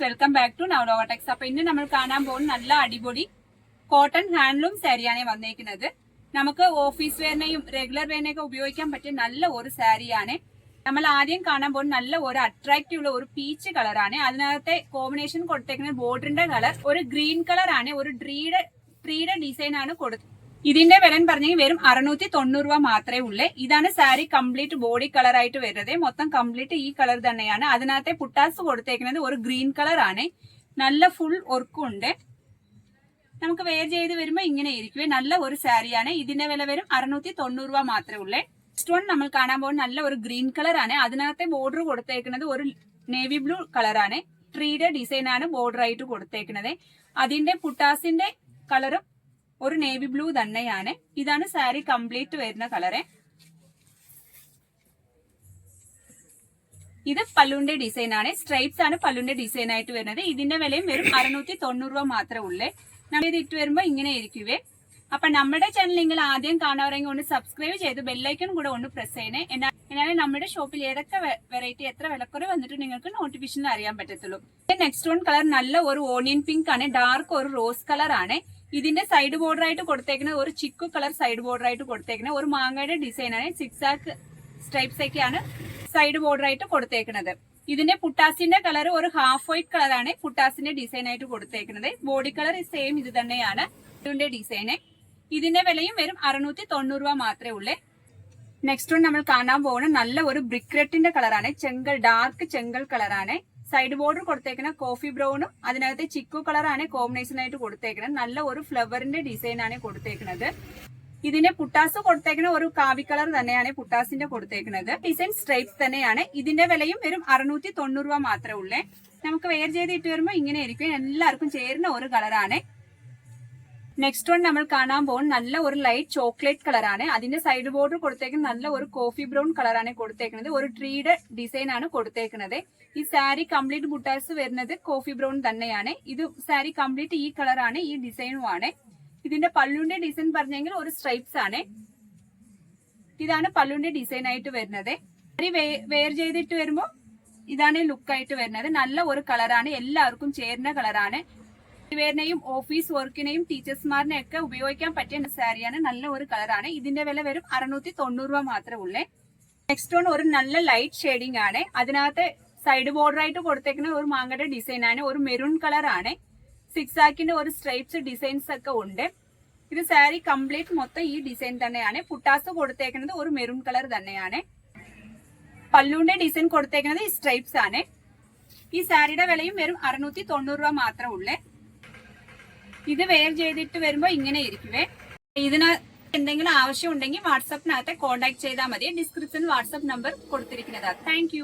Welcome back to നവലോടെക്സ്. അപ്പൊ ഇന്ന് നമ്മൾ കാണാൻ പോകുന്ന നല്ല അടിപൊളി കോട്ടൺ ഹാൻഡ്ലൂം സാരിയാണ് വന്നേക്കുന്നത്. നമുക്ക് ഓഫീസ് വെയറിനെയും റെഗുലർ വെയറിനെയൊക്കെ ഉപയോഗിക്കാൻ പറ്റിയ നല്ല ഒരു സാരിയാണ്. നമ്മൾ ആദ്യം കാണാൻ പോകുന്ന നല്ല ഒരു അട്രാക്റ്റീവ് ഉള്ള ഒരു പീച്ച് കളറാണ്. അതിനകത്തെ കോമ്പിനേഷൻ കൊടുത്തേക്കുന്ന ബോർഡറിന്റെ കളർ ഒരു ഗ്രീൻ കളർ ആണ്. ഒരു ട്രീയുടെ ഡിസൈൻ ആണ് കൊടുത്തത്. ഇതിന്റെ വില പറഞ്ഞെങ്കിൽ വെറും 690 രൂപ മാത്രമേ ഉള്ളൂ. ഇതാണ് സാരി കംപ്ലീറ്റ് ബോഡി കളർ ആയിട്ട് വരുന്നത്. മൊത്തം കംപ്ലീറ്റ് ഈ കളർ തന്നെയാണ്. അതിനകത്തെ പുട്ടാസ് കൊടുത്തേക്കുന്നത് ഒരു ഗ്രീൻ കളർ ആണ്. നല്ല ഫുൾ വർക്കും ഉണ്ട്. നമുക്ക് വെയർ ചെയ്ത് വരുമ്പോൾ ഇങ്ങനെ ഇരിക്കും. നല്ല ഒരു സാരിയാണ്. ഇതിന്റെ വില വരും 690 രൂപ മാത്രമേ ഉള്ളൂ. നെക്സ്റ്റ് വൺ നമ്മൾ കാണാൻ പോകുന്ന നല്ല ഒരു ഗ്രീൻ കളർ ആണ്. അതിനകത്തെ ബോർഡർ കൊടുത്തേക്കുന്നത് ഒരു നേവി ബ്ലൂ കളറാണ്. ട്രീയുടെ ഡിസൈൻ ആണ് ബോർഡർ ആയിട്ട് കൊടുത്തേക്കുന്നത്. അതിന്റെ പുട്ടാസിന്റെ കളറും ഒരു നേവി ബ്ലൂ തന്നെയാണ്. ഇതാണ് സാരി കംപ്ലീറ്റ് വരുന്ന കളറ്. ഇത് പല്ലുവിന്റെ ഡിസൈൻ ആണ്. സ്ട്രൈപ്സ് ആണ് പല്ലുവിന്റെ ഡിസൈൻ ആയിട്ട് വരുന്നത്. ഇതിന്റെ വിലയും വരും 690 രൂപ മാത്രമേ ഉള്ളേ. നമ്മൾ ഇത് ഇട്ട് വരുമ്പോ ഇങ്ങനെ ഇരിക്കുവേ. അപ്പൊ നമ്മുടെ ചാനൽ നിങ്ങൾ ആദ്യം കാണാറെങ്കിൽ ഒന്ന് സബ്സ്ക്രൈബ് ചെയ്ത് ബെല്ലൈക്കൺ കൂടെ ഒന്ന് പ്രസ് ചെയ്യണേ. എന്നാലേ നമ്മുടെ ഷോപ്പിൽ ഏതൊക്കെ വെറൈറ്റി എത്ര വിലക്കുറവ് വന്നിട്ട് നിങ്ങൾക്ക് നോട്ടിഫിക്കേഷൻ അറിയാൻ പറ്റത്തുള്ളൂ. നെക്സ്റ്റ് വൺ കളർ നല്ല ഒരു ഓണിയൻ പിങ്ക് ആണ്. ഡാർക്ക് ഒരു റോസ് കളർ ആണ്. ഇതിന്റെ സൈഡ് ബോർഡർ ആയിട്ട് കൊടുത്തേക്കുന്നത് ഒരു ചിക്കു കളർ സൈഡ് ബോർഡർ ആയിട്ട് കൊടുത്തേക്കുന്നത് ഒരു മാങ്ങയുടെ ഡിസൈൻ ആണ്. സിക്സാക്ക് സ്ട്രൈപ്സ് ഒക്കെയാണ് സൈഡ് ബോർഡർ ആയിട്ട് കൊടുത്തേക്കുന്നത്. ഇതിന്റെ പുട്ടാസിന്റെ കളർ ഒരു ഹാഫ് വൈറ്റ് കളറാണ് പുട്ടാസിന്റെ ഡിസൈൻ ആയിട്ട് കൊടുത്തേക്കുന്നത്. ബോഡി കളർ സെയിം ഇത് തന്നെയാണ് ഇതിന്റെ ഡിസൈന്. ഇതിന്റെ വിലയും വരും 690 രൂപ മാത്രമേ ഉള്ളേ. നെക്സ്റ്റ് വൺ നമ്മൾ കാണാൻ പോകുന്ന നല്ല ഒരു ബ്രിക്ക് റെഡിന്റെ കളറാണ്. ഡാർക്ക് ചെങ്കൽ കളറാണ്. സൈഡ് ബോർഡർ കൊടുത്തേക്കുന്ന കോഫി ബ്രൗണും അതിനകത്ത് ചിക്കു കളറാണ് കോമ്പിനേഷൻ ആയിട്ട് കൊടുത്തേക്കുന്നത്. നല്ല ഒരു ഫ്ലവറിന്റെ ഡിസൈൻ ആണ് കൊടുത്തേക്കുന്നത്. ഇതിന്റെ പുട്ടാസ് കൊടുത്തേക്കുന്ന ഒരു കാവി കളർ തന്നെയാണ് പുട്ടാസിന്റെ കൊടുത്തേക്കുന്നത്. ഡിസൈൻ സ്ട്രൈപ്സ് തന്നെയാണ്. ഇതിന്റെ വിലയും വരും 690 രൂപ മാത്രമേ ഉള്ളേ. നമുക്ക് വെയർ ചെയ്ത് ഇട്ട് വരുമ്പോൾ ഇങ്ങനെ ഇരിക്കും. എല്ലാവർക്കും ചേരുന്ന ഒരു കളറാണ്. നെക്സ്റ്റ് വൺ നമ്മൾ കാണാൻ പോകുന്ന നല്ല ഒരു ലൈറ്റ് ചോക്ലേറ്റ് കളറാണ്. അതിന്റെ സൈഡ് ബോർഡർ കൊടുത്തേക്കുന്നത് നല്ല ഒരു കോഫി ബ്രൗൺ കളറാണ് കൊടുത്തേക്കുന്നത്. ഒരു ട്രീയുടെ ഡിസൈൻ ആണ് കൊടുത്തേക്കുന്നത്. ഈ സാരി കംപ്ലീറ്റ് ബുട്ടാസ് വരുന്നത് കോഫി ബ്രൗൺ തന്നെയാണ്. ഇത് സാരി കംപ്ലീറ്റ് ഈ കളറാണ്. ഈ ഡിസൈനും ആണ്. ഇതിന്റെ പല്ലുവിന്റെ ഡിസൈൻ പറഞ്ഞെങ്കിൽ ഒരു സ്ട്രൈപ്സ് ആണ്. ഇതാണ് പല്ലുവിന്റെ ഡിസൈൻ ആയിട്ട് വരുന്നത്. സാരി വെയർ ചെയ്തിട്ട് വരുമ്പോൾ ഇതാണ് ലുക്കായിട്ട് വരുന്നത്. നല്ല ഒരു കളറാണ്. എല്ലാവർക്കും ചേരുന്ന കളറാണ്. വെയറിനെയും ഓഫീസ് വർക്കിനെയും ടീച്ചേഴ്സ്മാരിനെയും ഒക്കെ ഉപയോഗിക്കാൻ പറ്റിയ സാരിയാണ്. നല്ല ഒരു കളറാണ്. ഇതിന്റെ വില വരും 690 രൂപ മാത്രമേ ഉള്ളേ. നെക്സ്റ്റ് വൺ ഒരു നല്ല ലൈറ്റ് ഷെയ്ഡിംഗ് ആണ്. അതിനകത്ത് സൈഡ് ബോർഡർ ആയിട്ട് കൊടുത്തേക്കുന്ന ഒരു മാങ്ങയുടെ ഡിസൈൻ ആണ്. ഒരു മെറൂൺ കളർ ആണ്. സിക്സാക്കിന്റെ ഒരു സ്ട്രൈപ്സ് ഡിസൈൻസ് ഒക്കെ ഉണ്ട്. ഇത് സാരി കംപ്ലീറ്റ് മൊത്തം ഈ ഡിസൈൻ തന്നെയാണ്. പുട്ടാസ് കൊടുത്തേക്കുന്നത് ഒരു മെറൂൺ കളർ തന്നെയാണ്. പല്ലുവിന്റെ ഡിസൈൻ കൊടുത്തേക്കുന്നത് ഈ സ്ട്രൈപ്സ് ആണ്. ഈ സാരിയുടെ വിലയും വരും 690 രൂപ മാത്രമേ ഉള്ളേ. ഇത് വെയർ ചെയ്തിട്ട് വരുമ്പോ ഇങ്ങനെ ഇരിക്കുവേ. ഇതിന് എന്തെങ്കിലും ആവശ്യം ഉണ്ടെങ്കിൽ വാട്സാപ്പിനകത്ത് കോൺടാക്ട് ചെയ്താൽ മതി. ഡിസ്ക്രിപ്ഷനിൽ വാട്സാപ്പ് നമ്പർ കൊടുത്തിരിക്കുന്നതാണ്. താങ്ക്